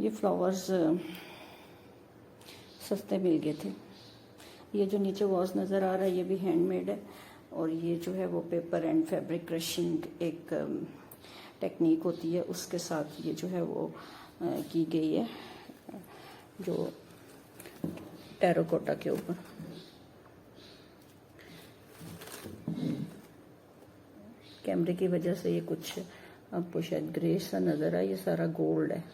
ये फ्लावर्स सस्ते मिल गए थे। ये जो नीचे वॉज नज़र आ रहा है ये भी हैंडमेड है, और ये जो है वो पेपर एंड फैब्रिक क्रशिंग एक टेक्निक होती है, उसके साथ ये जो है वो की गई है, जो टेराकोटा के ऊपर। कैमरे की वजह से ये कुछ आपको शायद ग्रे सा नज़र आए, ये सारा गोल्ड है।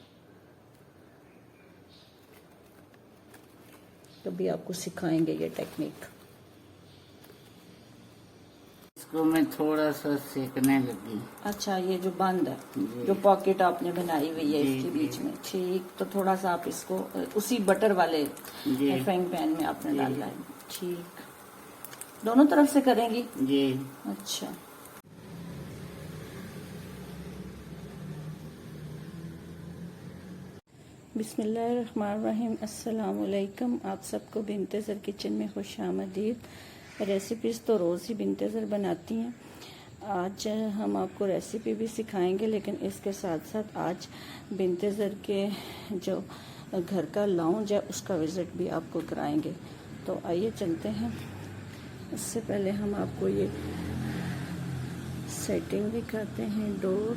तो भी आपको सिखाएंगे ये टेक्निक। इसको मैं थोड़ा सा सेकने लगी। अच्छा, ये जो बंद है, जो पॉकेट आपने बनाई हुई है इसके बीच में, ठीक, तो थोड़ा सा आप इसको उसी बटर वाले फ्राइंग पैन में आपने डालना है। ठीक, दोनों तरफ से करेंगी जी। अच्छा, बिस्मिल्लाहिर्रहमानिर्रहीम। अस्सलाम वालेकुम। आप सबको बिनते ज़र किचन में खुश आमदीद। रेसिपीज़ तो रोज़ ही बिनते ज़र बनाती हैं। आज हम आपको रेसिपी भी सिखाएंगे, लेकिन इसके साथ साथ आज बिनते ज़र के जो घर का लाउंज है उसका विज़िट भी आपको कराएंगे। तो आइए चलते हैं। उससे पहले हम आपको ये सेटिंग दिखाते हैं। डोर,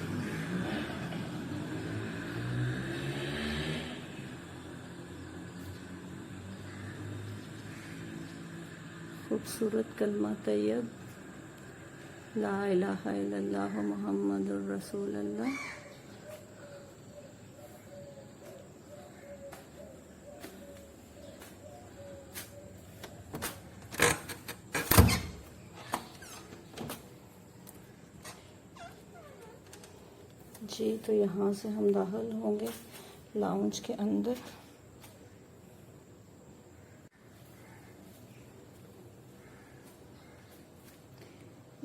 खूबसूरत कलमा तैयब ला इलाहा इल्लल्लाह मुहम्मदुर रसूलुल्लाह। जी, तो यहाँ से हम दाखिल होंगे लाउंज के अंदर।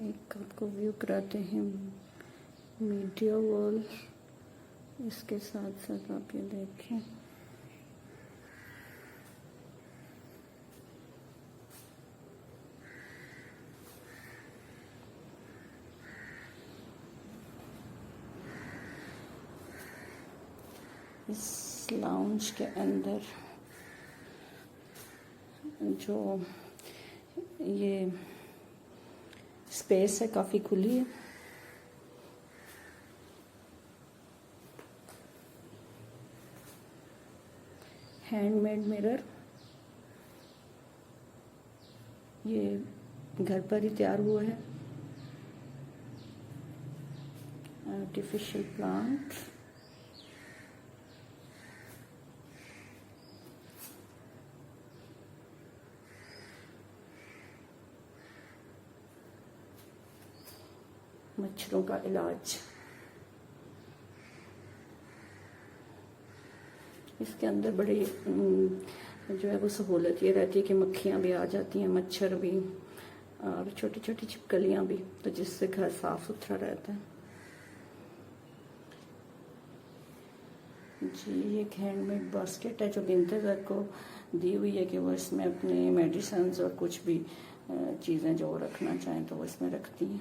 एक आपको व्यू कराते हैं मीडिया वॉल, इसके साथ साथ आप ये देखें इस लाउंज के अंदर जो ये स्पेस है काफ़ी खुली है। हैंडमेड मिरर, ये घर पर ही तैयार हुआ है। आर्टिफिशियल प्लांट, मच्छरों का इलाज। इसके अंदर बड़ी जो है वो सहूलत ये रहती है कि मक्खियाँ भी आ जाती हैं, मच्छर भी, और छोटी छोटी छिपकलियाँ भी, तो जिससे घर साफ सुथरा रहता है। जी, ये एक हैंडमेड बास्केट है जो बिनते ज़र को दी हुई है कि वो इसमें अपने मेडिसिन और कुछ भी चीज़ें जो रखना चाहें तो वो इसमें रखती हैं।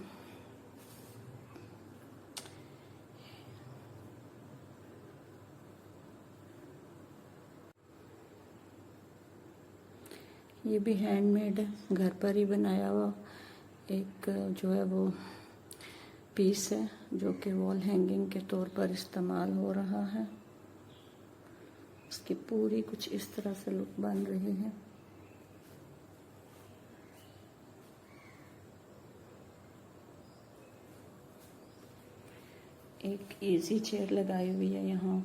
ये भी हैंडमेड है, घर पर ही बनाया हुआ एक जो है वो पीस है, जो कि वॉल हैंगिंग के तौर पर इस्तेमाल हो रहा है। इसकी पूरी कुछ इस तरह से लुक बन रही है। एक इजी चेयर लगाई हुई है यहाँ।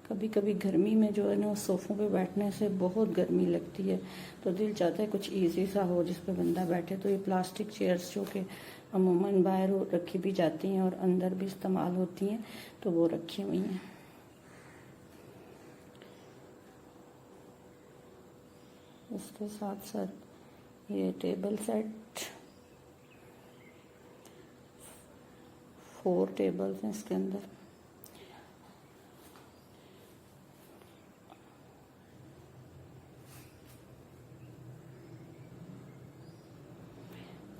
कभी कभी गर्मी में जो है ना सोफ़ों पे बैठने से बहुत गर्मी लगती है, तो दिल चाहता है कुछ इजी सा हो जिस पे बंदा बैठे। तो ये प्लास्टिक चेयर्स जो कि अमूमन बाहर रखी भी जाती हैं और अंदर भी इस्तेमाल होती हैं, तो वो रखी हुई हैं। इसके साथ साथ ये टेबल सेट, 4 टेबल्स हैं इसके अंदर।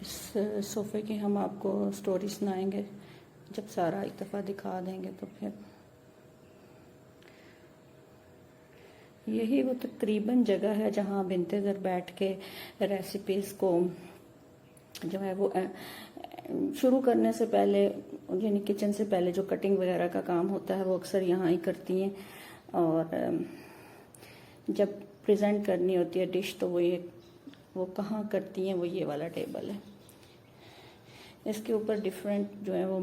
इस सोफ़े की हम आपको स्टोरी सुनाएंगे जब सारा एक दफ़ा दिखा देंगे तो फिर। यही वो तकरीबन जगह है जहाँ बिनते ज़र बैठ के रेसिपीज़ को जो है वो शुरू करने से पहले, यानी किचन से पहले जो कटिंग वगैरह का काम होता है वो अक्सर यहाँ ही करती हैं, और जब प्रेजेंट करनी होती है डिश तो वो कहाँ करती हैं, वो ये वाला टेबल है। इसके ऊपर डिफरेंट जो है वो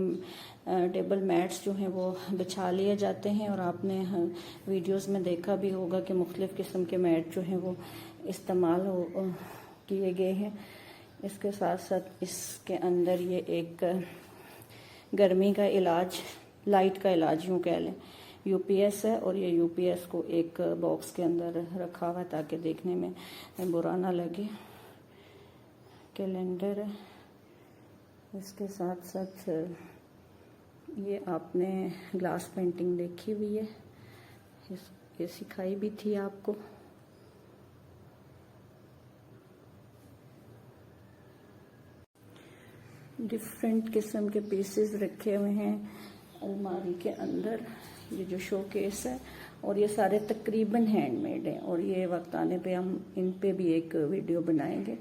टेबल मैट्स जो हैं वो बिछा लिए जाते हैं, और आपने वीडियोस में देखा भी होगा कि मुख्तलिफ़ किस्म के मैट जो हैं वो इस्तेमाल किए गए हैं। इसके साथ साथ इसके अंदर ये एक गर्मी का इलाज, लाइट का इलाज यूँ कह लें, यूपीएस है, और ये यूपीएस को एक बॉक्स के अंदर रखा हुआ है ताकि देखने में बुरा ना लगे। कैलेंडर है, इसके साथ साथ ये आपने ग्लास पेंटिंग देखी हुई है, ये सिखाई भी थी आपको। डिफरेंट किस्म के पीसेस रखे हुए हैं अलमारी के अंदर। ये जो शोकेस है, और ये सारे तकरीबन हैंडमेड हैं, और ये वक्त आने पे हम इन पे भी एक वीडियो बनाएंगे।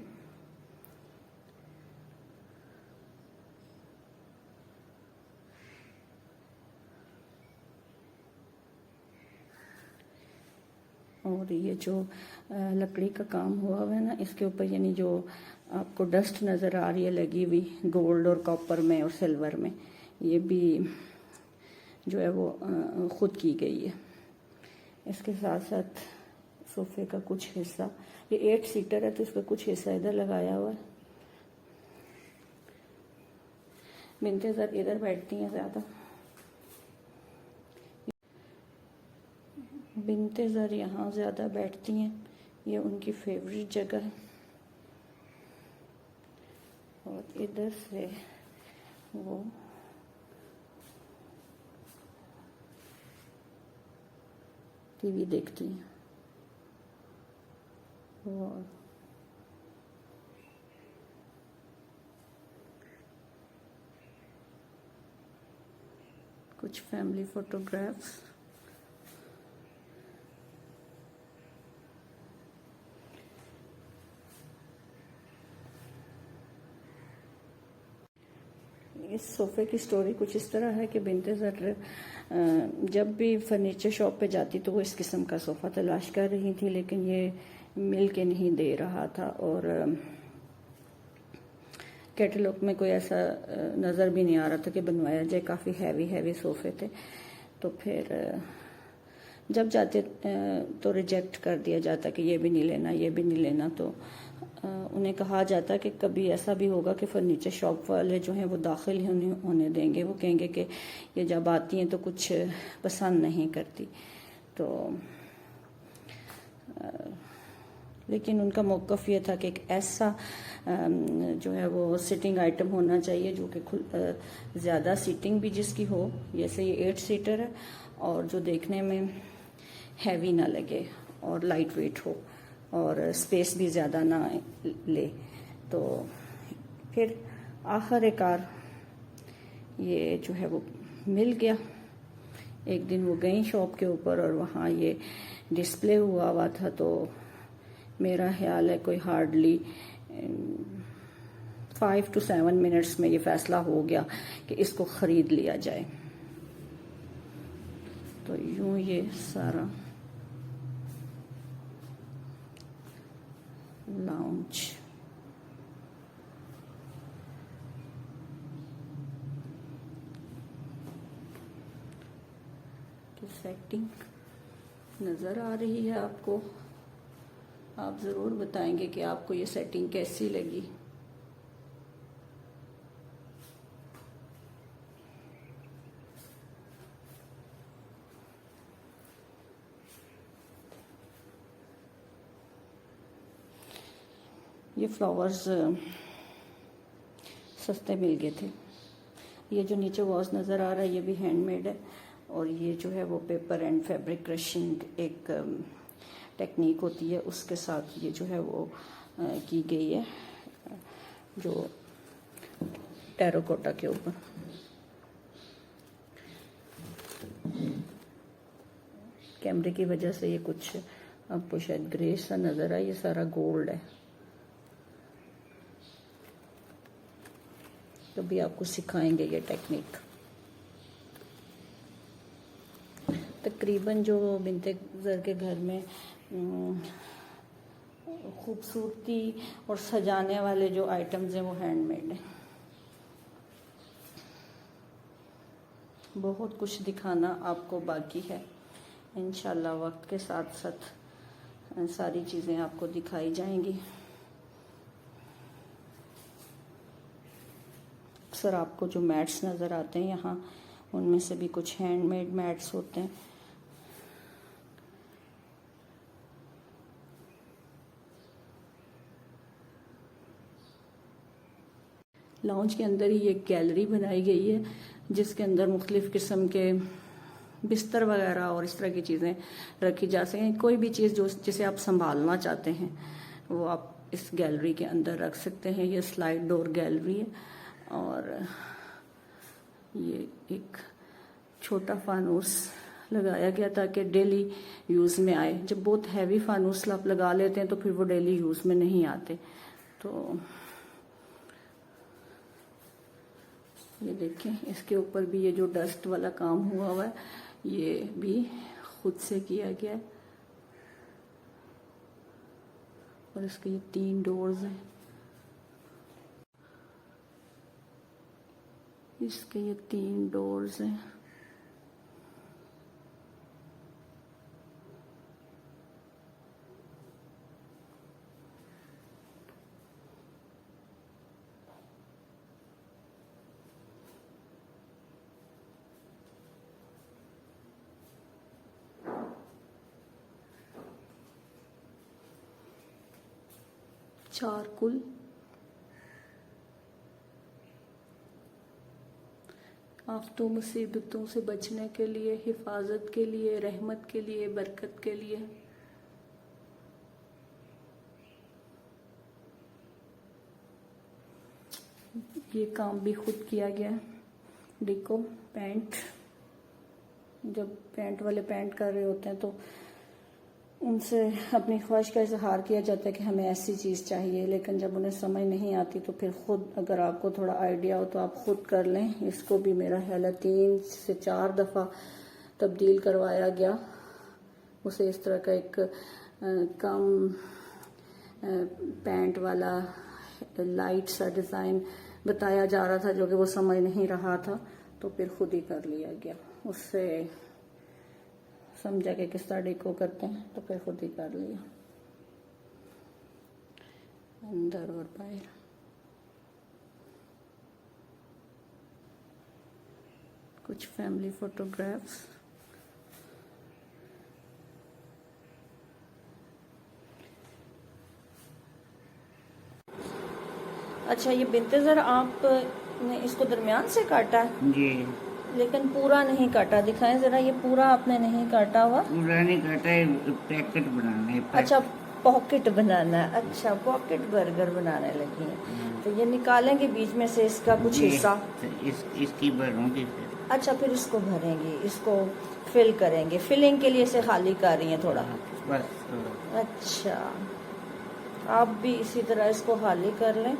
और ये जो लकड़ी का काम हुआ है ना, इसके ऊपर यानी जो आपको डस्ट नज़र आ रही है लगी हुई गोल्ड और कॉपर में और सिल्वर में, ये भी जो है वो ख़ुद की गई है। इसके साथ साथ सोफ़े का कुछ हिस्सा, ये 8 सीटर है तो इसका कुछ हिस्सा इधर लगाया हुआ है। बिनते ज़र इधर बैठती हैं ज़्यादा, बिनते ज़र यहाँ ज़्यादा बैठती हैं, ये उनकी फेवरेट जगह है। और इधर से वो टीवी देखती हैं। और कुछ फैमिली फोटोग्राफ्स, इस सोफ़े की स्टोरी कुछ इस तरह है कि बिनते ज़र जब भी फर्नीचर शॉप पे जाती तो वो इस किस्म का सोफ़ा तलाश कर रही थी, लेकिन ये मिल के नहीं दे रहा था, और कैटलॉग में कोई ऐसा नज़र भी नहीं आ रहा था कि बनवाया जाए। काफ़ी हैवी सोफ़े थे, तो फिर जब जाते तो रिजेक्ट कर दिया जाता कि ये भी नहीं लेना, ये भी नहीं लेना। तो उन्हें कहा जाता कि कभी ऐसा भी होगा कि फ़र्नीचर शॉप वाले जो हैं वो दाखिल ही होने देंगे, वो कहेंगे कि ये जब आती हैं तो कुछ पसंद नहीं करती। तो लेकिन उनका मौक़िफ़ ये था कि एक ऐसा जो है वो सिटिंग आइटम होना चाहिए जो कि ज़्यादा सीटिंग भी जिसकी हो, जैसे ये 8 सीटर है, और जो देखने में हैवी ना लगे और लाइट वेट हो और स्पेस भी ज़्यादा ना ले। तो फिर आखिरकार ये जो है वो मिल गया। एक दिन वो गई शॉप के ऊपर और वहाँ ये डिस्प्ले हुआ था, तो मेरा ख्याल है कोई हार्डली 5 to 7 मिनट्स में ये फ़ैसला हो गया कि इसको ख़रीद लिया जाए। तो यूँ ये सारा लाउंज की सेटिंग नज़र आ रही है आपको। आप ज़रूर बताएंगे कि आपको ये सेटिंग कैसी लगी। ये फ्लावर्स सस्ते मिल गए थे। ये जो नीचे वॉज नज़र आ रहा है ये भी हैंडमेड है, और ये जो है वो पेपर एंड फैब्रिक क्रशिंग एक टेक्निक होती है, उसके साथ ये जो है वो की गई है, जो टेराकोटा के ऊपर। कैमरे की वजह से ये कुछ आपको शायद ग्रे सा नजर आए, ये सारा गोल्ड है। तो भी आपको सिखाएंगे ये टेक्निक। तकरीबन जो बिनते ज़र के घर में खूबसूरती और सजाने वाले जो आइटम्स हैं वो हैंडमेड हैं। बहुत कुछ दिखाना आपको बाकी है, इंशाल्लाह वक्त के साथ साथ सारी चीज़ें आपको दिखाई जाएंगी। अक्सर आपको जो मैट्स नज़र आते हैं यहाँ, उनमें से भी कुछ हैंडमेड मैट्स होते हैं। लाउंज के अंदर ही एक गैलरी बनाई गई है जिसके अंदर मुख्तलिफ किस्म के बिस्तर वगैरह और इस तरह की चीज़ें रखी जा सकें। कोई भी चीज़ जो जिसे आप संभालना चाहते हैं वो आप इस गैलरी के अंदर रख सकते हैं। ये स्लाइड डोर गैलरी है और ये एक छोटा फानूस लगाया गया ताकि डेली यूज़ में आए। जब बहुत हैवी फानूस आप लगा लेते हैं तो फिर वो डेली यूज़ में नहीं आते। तो ये देखें, इसके ऊपर भी ये जो डस्ट वाला काम हुआ है ये भी खुद से किया गया है। और इसके ये 3 डोर्स हैं, इसके ये 3 डोर्स हैं। चारकुल आफतों मुसीबतों से बचने के लिए, हिफाजत के लिए, रहमत के लिए, बरकत के लिए। ये काम भी खुद किया गया है। डिको पैंट, जब पैंट वाले पैंट कर रहे होते हैं तो उनसे अपनी ख्वाहिश का इजहार किया जाता है कि हमें ऐसी चीज़ चाहिए, लेकिन जब उन्हें समझ नहीं आती तो फिर खुद, अगर आपको थोड़ा आइडिया हो तो आप खुद कर लें। इसको भी मेरा ख्याल है 3 से 4 दफ़ा तब्दील करवाया गया। उसे इस तरह का एक कम पैंट वाला लाइट सा डिज़ाइन बताया जा रहा था जो कि वो समझ नहीं रहा था, तो फिर खुद ही कर लिया गया। उससे समझा कि किस तरह डिको करते हैं तो फिर खुद ही कर लिया, अंदर और बाहर। कुछ फैमिली फोटोग्राफ्स। अच्छा, ये बिनते ज़र आपने इसको दरमियान से काटा है? जी, लेकिन पूरा नहीं काटा, दिखाएं जरा। ये पूरा आपने नहीं काटा हुआ? पूरा नहीं काटा है, पैकेट बनाना है। अच्छा, पॉकेट बनाना है। अच्छा, पॉकेट बर्गर बनाने लगी हैं। तो ये निकालेंगे बीच में से इसका कुछ हिस्सा? इसकी भरूंगी फिर। अच्छा, फिर इसको भरेंगे, इसको फिल करेंगे। फिलिंग के लिए इसे खाली कर रही हैं थोड़ा? बस। अच्छा, आप भी इसी तरह इसको खाली कर लें।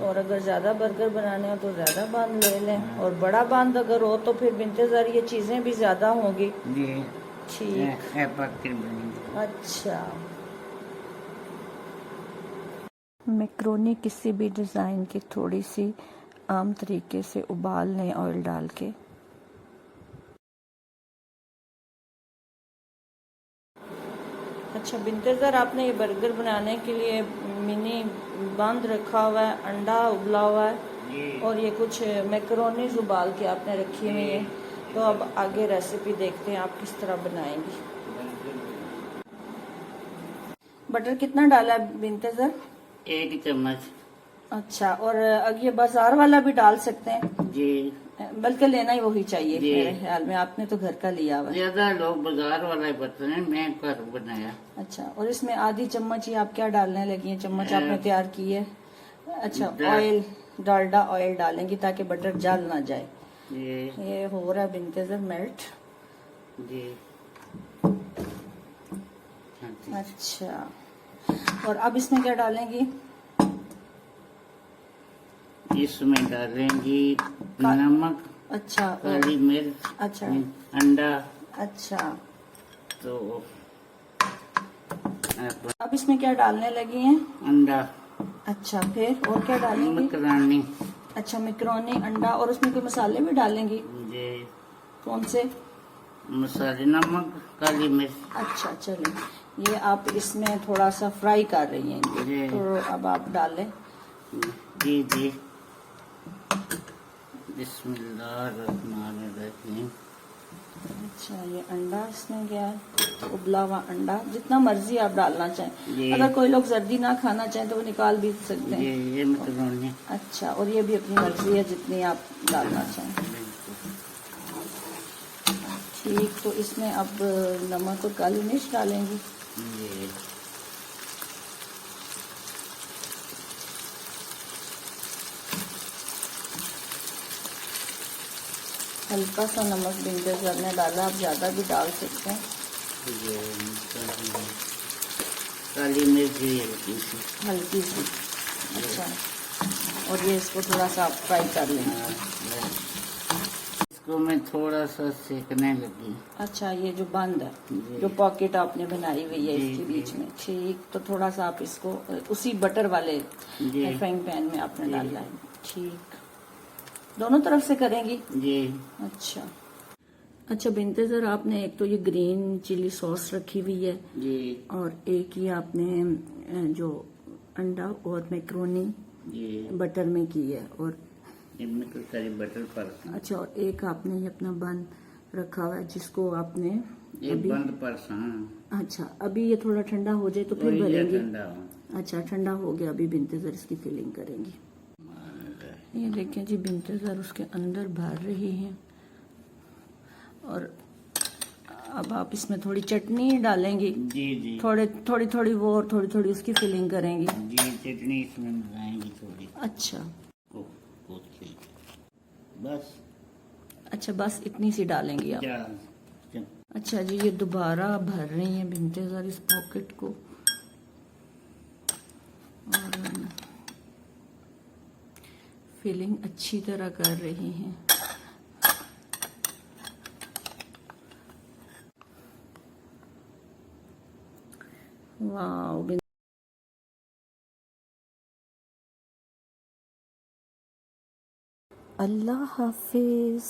और अगर ज़्यादा बर्गर बनाने हो तो ज़्यादा बांध ले लें, और बड़ा बांध अगर हो तो फिर बिनते ज़र ये चीज़ें भी ज़्यादा होंगी। जी, ठीक। पैकेट बनेंगे। अच्छा, मैक्रोनी किसी भी डिज़ाइन की थोड़ी सी आम तरीके से उबाल लें ऑयल डाल के। अच्छा बिनते ज़र, आपने ये बर्गर बनाने के लिए मिनी बांध रखा हुआ है, अंडा उबला हुआ है और ये कुछ मैक्रोनीज उबाल के आपने रखी हुई है। तो अब आगे रेसिपी देखते हैं आप किस तरह बनाएंगी। बटर कितना डाला है बिनते ज़र? 1 चम्मच। अच्छा, और अब ये बाजार वाला भी डाल सकते हैं? जी, बल्कि लेना ही वही चाहिए जी। मेरे ख्याल में। आपने तो घर का लिया हुआ है। ज्यादा लोग बाजार वाला बर्तन है, मैं घर बनाया। अच्छा, और इसमें आधी चम्मच ही आप क्या डालने लगी हैं? चम्मच आपने तैयार की है? अच्छा, ऑयल, डालडा ऑयल डालेंगी ताकि बटर जल ना जाए। ये हो रहा है बिनते ज़र मेल्ट। जी, हाँ जी। अच्छा, और अब इसमें क्या डालेंगी? इसमें डालेंगी नमक, अच्छा, काली मिर्च, अच्छा, अंडा। अच्छा। तो अब इसमें क्या डालने लगी हैं? अंडा, अच्छा, फिर और क्या डालेंगी? मकरानी, अच्छा, मैक्रोनी, अंडा, और उसमें कोई मसाले भी डालेंगी? ये कौन से? मसाले, नमक, काली मिर्च। अच्छा, चलिए, ये आप इसमें थोड़ा सा फ्राई कर रही हैं ये, जी। तो अब आप डालें। जी जी। बिस्मिल्लाहिर्रहमानिर्रहीम। अच्छा, ये अंडा इसमें गया है, उबला हुआ अंडा, जितना मर्जी आप डालना चाहें। ये अगर कोई लोग जर्दी ना खाना चाहें तो वो निकाल भी सकते हैं। ये मकरोनी। अच्छा, और ये भी अपनी मर्जी है जितनी आप डालना चाहें। ठीक, तो इसमें अब नमक और काली मिर्च डालेंगी। ये हल्का सा नमक बिंदे सर ने डाला, आप ज़्यादा भी डाल सकते हैं। ये काली मिर्च भी हल्की सी। हल्की सी। अच्छा, और ये इसको थोड़ा सा आप फ्राई कर लेंगे। इसको मैं थोड़ा सा सेकने लगी। अच्छा, ये जो बंद है, जी। जो पॉकेट आपने बनाई हुई है जी, इसके जी। बीच में, ठीक, तो थोड़ा सा आप इसको उसी बटर वाले जी। फ्राइंग पैन में आपने जी। डालना है। ठीक, दोनों तरफ से करेंगी? जी अच्छा। अच्छा बिनते सर, आपने एक तो ये ग्रीन चिली सॉस रखी हुई है, जी और एक ही आपने जो अंडा और मैक्रोनी जी। बटर में की है, और इनमें तो सारी बटर पर। अच्छा, और एक आपने ये अपना बन रखा हुआ है जिसको आपने ये अभी, बंद पर। हाँ, अच्छा, अभी ये थोड़ा ठंडा हो जाए तो फिर वही ये भरेंगी? ठंडा हो। अच्छा, ठंडा हो गया, अभी बिनते सर इसकी फिलिंग करेंगी। ये देखें जी, बिनते सर उसके अंदर भर रही हैं, और अब आप इसमें थोड़ी चटनी डालेंगी। जी जी। थोड़ी थोड़ी वो, और थोड़ी थोड़ी उसकी फिलिंग करेंगी। जी, चटनी इसमें मिलाएंगी थोड़ी। अच्छा, बस। अच्छा, बस इतनी सी डालेंगी आप? क्या? अच्छा जी, ये दोबारा भर रही हैं बिनते सर इस पॉकेट को, और फिलिंग अच्छी तरह कर रही हैं। वाह, अल्लाह हाफिज।